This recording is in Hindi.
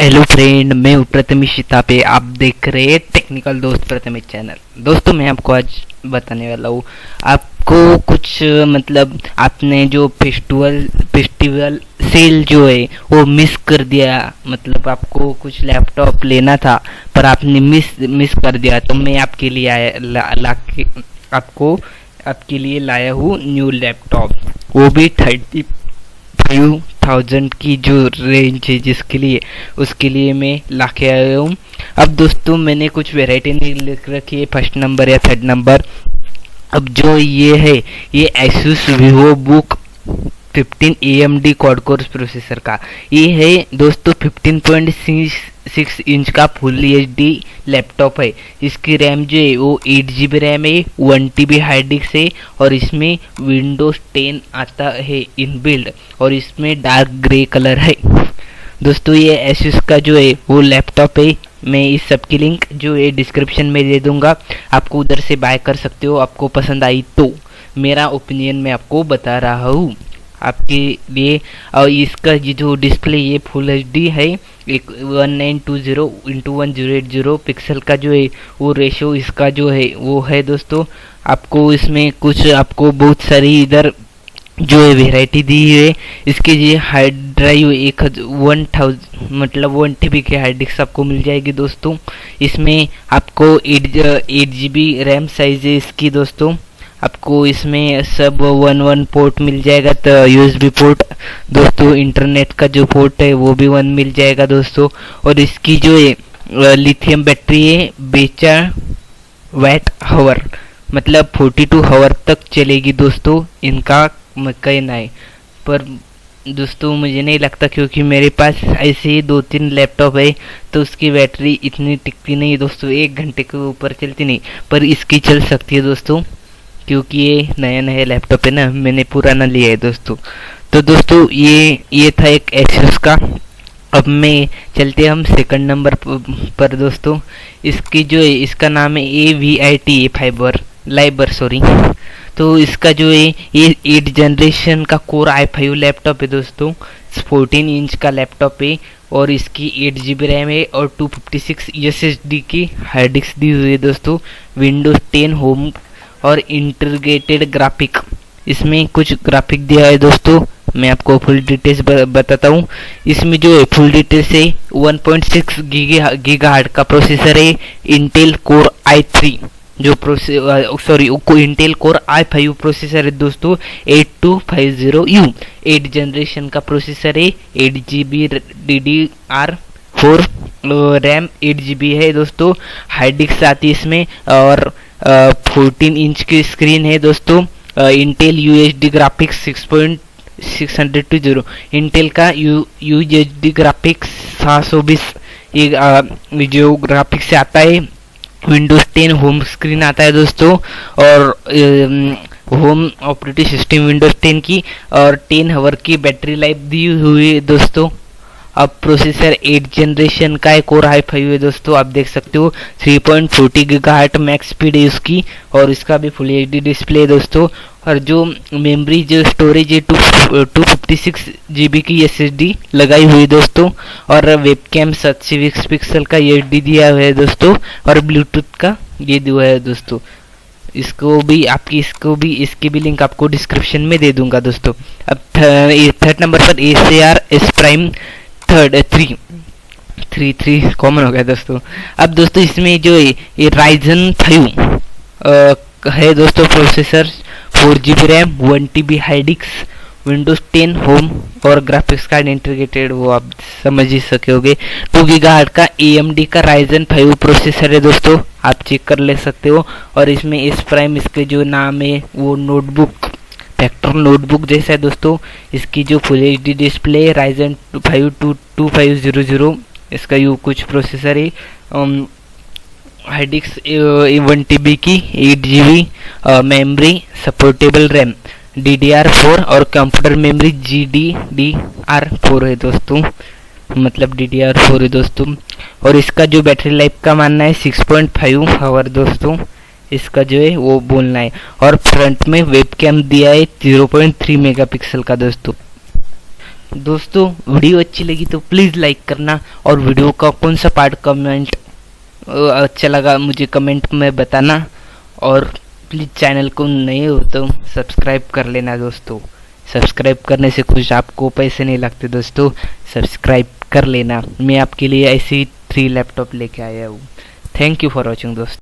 हेलो फ्रेंड, मैं हूं प्रथमेश पे। आप देख रहे हैं टेक्निकल दोस्त प्रथमेश चैनल। दोस्तों, मैं आपको आज बताने वाला हूँ आपको कुछ मतलब आपने जो फेस्टिवल सेल जो है वो मिस कर दिया। मतलब आपको कुछ लैपटॉप लेना था पर आपने मिस कर दिया, तो मैं आपके लिए आपके लिए लाया हूँ न्यू लैपटॉप, वो भी 35,000 की जो रेंज है जिसके लिए उसके लिए मैं लाके आया हूँ। अब दोस्तों, मैंने कुछ वैरायटी नहीं लिख रखी है फर्स्ट नंबर या थर्ड नंबर। अब जो ये है ये Asus Vivo book 15 AMD quad core processor का ये है दोस्तों। 15.6 इंच का फुल HD लैपटॉप है। इसकी रैम जो है वो 8 GB रैम है, 1 TB हार्ड डिस्क है और इसमें विंडोज 10 आता है इनबिल्ड और इसमें डार्क ग्रे कलर है। दोस्तों, ये एसूस का जो है वो लैपटॉप है। मैं इस सब की लिंक जो है डिस्क्रिप्शन में दे दूंगा, आपको उधर से बाय कर सकते हो। आपको पसंद आई तो मेरा ओपिनियन मैं आपको बता रहा हूँ आपके लिए। और इसका ये जो डिस्प्ले ये फुल HD है, एक 1920x1080 पिक्सल का जो है वो रेशो इसका जो है वो है दोस्तों। आपको इसमें कुछ आपको बहुत सारी इधर जो है वेराइटी दी है। इसके ये हार्ड ड्राइव 1000 मतलब 1 TB की हार्ड डिस्क आपको मिल जाएगी दोस्तों। इसमें आपको 8 GB रैम साइज है इसकी दोस्तों। आपको इसमें सब 1 पोर्ट मिल जाएगा, तो USB पोर्ट दोस्तों। इंटरनेट का जो पोर्ट है वो भी 1 मिल जाएगा दोस्तों। और इसकी जो है लिथियम बैटरी है 42 वाट हावर, मतलब 42 हावर तक चलेगी दोस्तों। इनका कहना है, पर दोस्तों मुझे नहीं लगता, क्योंकि मेरे पास ऐसे ही 2-3 लैपटॉप है तो उसकी बैटरी इतनी टिकती नहीं दोस्तों, 1 घंटे के ऊपर चलती नहीं। पर इसकी चल सकती है दोस्तों, क्योंकि ये नया लैपटॉप है ना, मैंने पुराना लिया है दोस्तों। तो दोस्तों ये था एक एसूस का। अब मैं चलते हम सेकंड नंबर पर दोस्तों। इसकी जो है इसका नाम है AVIT लाइबर सॉरी। तो इसका जो है ये 8 जनरेशन का कोर i5 लैपटॉप है दोस्तों। 14 इंच का लैपटॉप है और इसकी 8 GB रैम है और 256 SSD की हार्ड डिस्क दी हुई है दोस्तों। विंडोज 10 होम और इंटीग्रेटेड ग्राफिक, इसमें कुछ ग्राफिक दिया है दोस्तों। मैं आपको फुल डिटेल्स बताता हूँ। इसमें जो है फुल डिटेल्स है 1.6 गीगाहर्ट्ज का प्रोसेसर है। इंटेल कोर i3 जो इंटेल कोर i5 प्रोसेसर है दोस्तों। 8250U 8 जनरेशन का प्रोसेसर है। 8 GB DDR4 रैम 8 GB है दोस्तों। हार्ड डिस्क आती है इसमें और 14 इंच की स्क्रीन है दोस्तों। इंटेल UHD ग्राफिक्स 620 इंटेल का UHD ग्राफिक्स 720 ये जो ग्राफिक्स से आता है। विंडोज 10 होम स्क्रीन आता है दोस्तों और होम ऑपरेटिंग सिस्टम विंडोज 10 की और 10 आवर की बैटरी लाइफ दी हुई है दोस्तों। अब प्रोसेसर 8 जनरेशन का है, कोर i5 है दोस्तों। आप देख सकते हो 3.40 GHz मैक्स स्पीड है उसकी और इसका भी फुल HD डिस्प्ले है दोस्तों। और जो मेमोरी जो स्टोरेज है 256 GB की SSD लगाई हुई दोस्तों। और वेबकैम 720 पिक्सल का HD दिया हुआ है दोस्तों और ब्लूटूथ का ये दिया है दोस्तों। इसकी भी लिंक आपको डिस्क्रिप्शन में दे दूंगा दोस्तों। अब थर्ड नंबर पर ACR S प्राइम 3 कॉमन हो गया दोस्तों। अब दोस्तों इसमें जो है ये Ryzen 5 है दोस्तों processor. 4 GB RAM 1 TB hard disk, Windows 10 home और ग्राफिक्स कार्ड इंटीग्रेटेड, वो आप समझ ही सकोगे। 2 GHz का AMD का Ryzen 5 प्रोसेसर है दोस्तों, आप चेक कर ले सकते हो। और इसमें S प्राइम इसके जो नाम है वो फैक्टर नोटबुक जैसा है दोस्तों। इसकी जो फुल HD डिस्प्ले Ryzen 5 2500 इसका यू कुछ प्रोसेसर है। हार्ड डिस्क 1 TB की 8 GB memory, supportable RAM DDR4 और कंप्यूटर मेमोरी GDDR4 है दोस्तों, मतलब DDR4 है दोस्तों। और इसका जो बैटरी लाइफ का मानना है 6.5 आवर दोस्तों, इसका जो है वो बोलना है। और फ्रंट में वेबकैम दिया है 0.3 मेगापिक्सल का दोस्तों। दोस्तों वीडियो अच्छी लगी तो प्लीज़ लाइक करना, और वीडियो का कौन सा पार्ट कमेंट अच्छा लगा मुझे कमेंट में बताना, और प्लीज़ चैनल को नए हो तो सब्सक्राइब कर लेना दोस्तों। सब्सक्राइब करने से कुछ आपको पैसे नहीं लगते दोस्तों, सब्सक्राइब कर लेना। मैं आपके लिए ऐसे ही 3 लैपटॉप लेके आया हूँ। थैंक यू फॉर वॉचिंग दोस्तों।